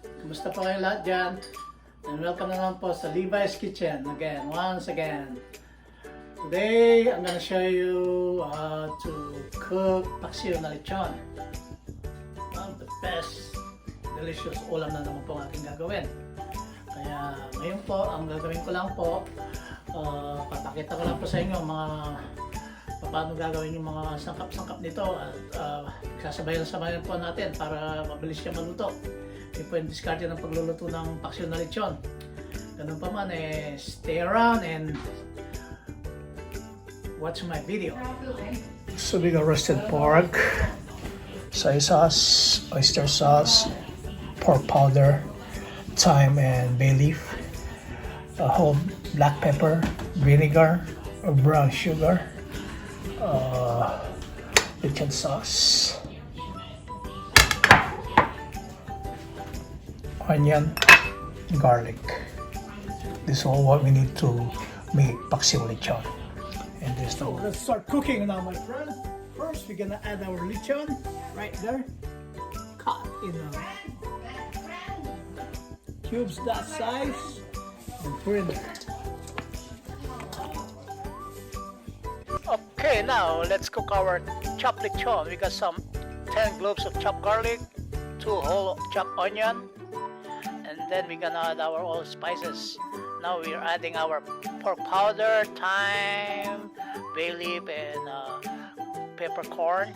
Kumusta po kayo lahat dyan? And welcome naman po sa Levi's Kitchen again, once again. Today, I'm gonna show you how to cook Paksiw na Lechon. One of the best, delicious ulam na naman po ang aking gagawin. Kaya ngayon po, ang gagawin ko lang po, papakita ko lang po sa inyo mga paano gagawin yung mga sangkap-sangkap nito at sasabayan-sabayan po natin para mabilis siya maluto. Yun po yung discarte ng pagluluto ng Paksiw na Lechon. Ganun pa man, stay around and watch my video. So we got roasted pork, soy sauce, oyster sauce, pork powder, thyme and bay leaf, whole black pepper, vinegar, brown sugar, Lechon sauce, onion, garlic. This is all what we need to make Paksiw Lechon. And this so let's start cooking now, my friend. First, we're gonna add our lechon right there, cut in cubes that size, and put it there. Okay, now let's cook our chopped lechon. We got some 10 cloves of chopped garlic, 2 whole chopped onion, and then we're gonna add our all spices. Now we are adding our pork powder, thyme, bay leaf, and peppercorn.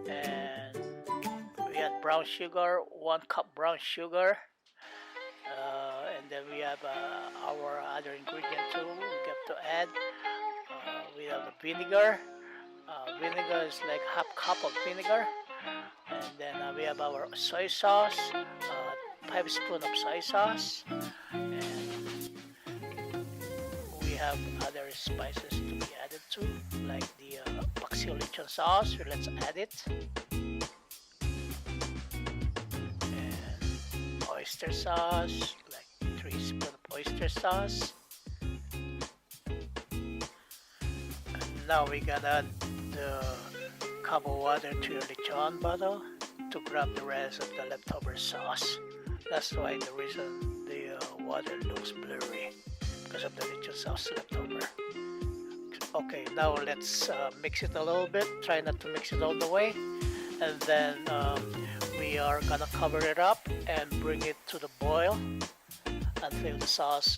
And we add brown sugar, 1 cup brown sugar. And then we have our other ingredient too. We have to add. We have the vinegar. Vinegar is like half cup of vinegar. And then we have our soy sauce, 5 spoons of soy sauce. And we have other spices to be added to, like the Paksiw Lechon sauce. So let's add it. And oyster sauce, like 3 spoons of oyster sauce. Now we gotta add the cup of water to your lechon bottle to grab the rest of the leftover sauce. That's why the reason the water looks blurry, because of the lechon sauce leftover. Okay, now let's mix it a little bit. Try not to mix it all the way, and then we are gonna cover it up and bring it to the boil until the sauce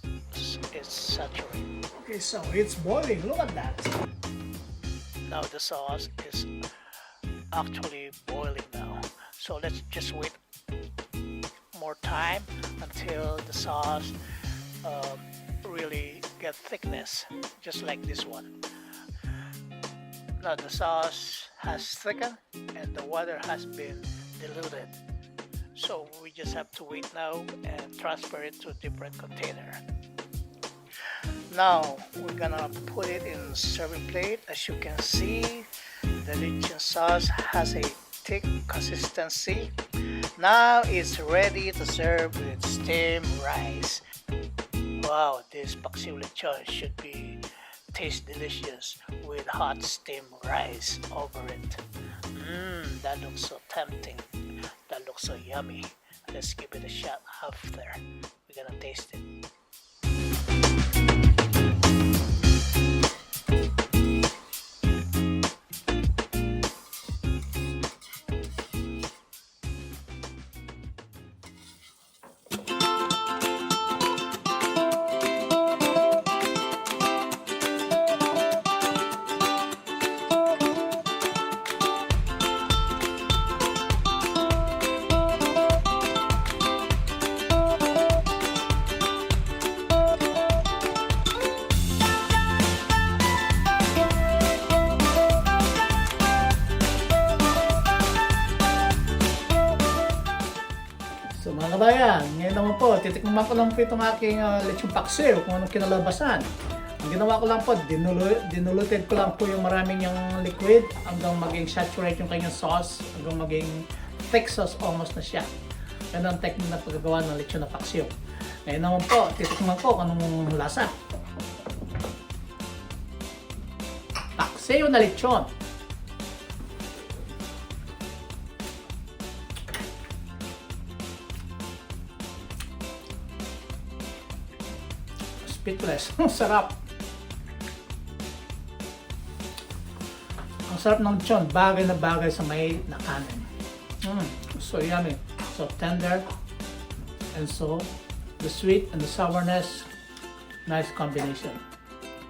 is saturated. Okay, so it's boiling. Look at that. Now the sauce is actually boiling now. So let's just wait more time until the sauce really get thickness, just like this one. Now the sauce has thickened and the water has been diluted. So we just have to wait now and transfer it to a different container. Now we're gonna put it in a serving plate. As you can see, the lechon sauce has a thick consistency. Now it's ready to serve with steamed rice. Wow, this Paksiw Lechon should taste delicious with hot steamed rice over it. That looks so tempting. That looks so yummy. Let's give it a shot after. We're gonna taste it. So mga kabayan, ngayon naman po, titikman ko lang po itong aking lechon paksiw kung anong kinalabasan. Ang ginawa ko lang po, dinuluted ko lang po yung maraming yung liquid hanggang maging saturate yung kanyang sauce, hanggang maging thick sauce almost na siya. Yan ang technique na paggagawa ng lechon na paksiw. Ngayon naman po, titikman ko kung anong lasa. Paksiw na lechon. Speechless. Sarap. Ang sarap ng lechon. Bagay na bagay sa may na kanin. So yummy. So tender. And so, the sweet and the sourness, nice combination.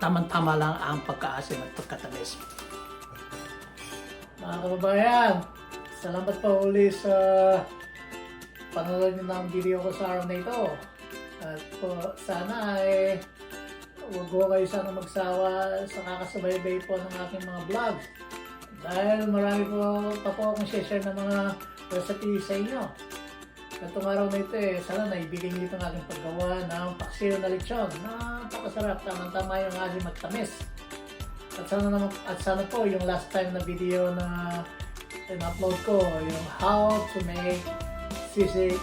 Tamang-tama lang ang pagkaasim at pagkatamis. Mga kababayan, salamat pa uli sa panonood niyo ng video ko sa araw na ito. At po, sana ay huwag ko kayo sana magsawa sa kakasubaybay po ng aking mga vlogs. Dahil marami po akong share ng mga recipe sa inyo. Itong araw na ito sana naibigay niyo itong aking paggawa ng paksiw na lechon. Napakasarap, tamang-tama yung aking magtamis. At sana po yung last time na video na in-upload ko, yung how to make sisig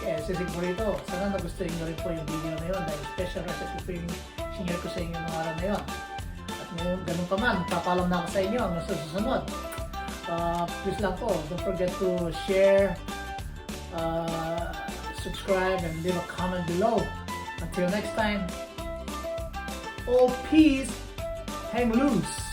burrito. Sana nagustuhin nyo rin po yung video na yun dahil special recipe po yung sinare ko sa inyo ng araw na yun. At ngayon, ganun pa man, papalam na ako sa inyo hanggang sa susunod. Please lang po, don't forget to share, subscribe, and leave a comment below. Until next time, all peace, hang loose.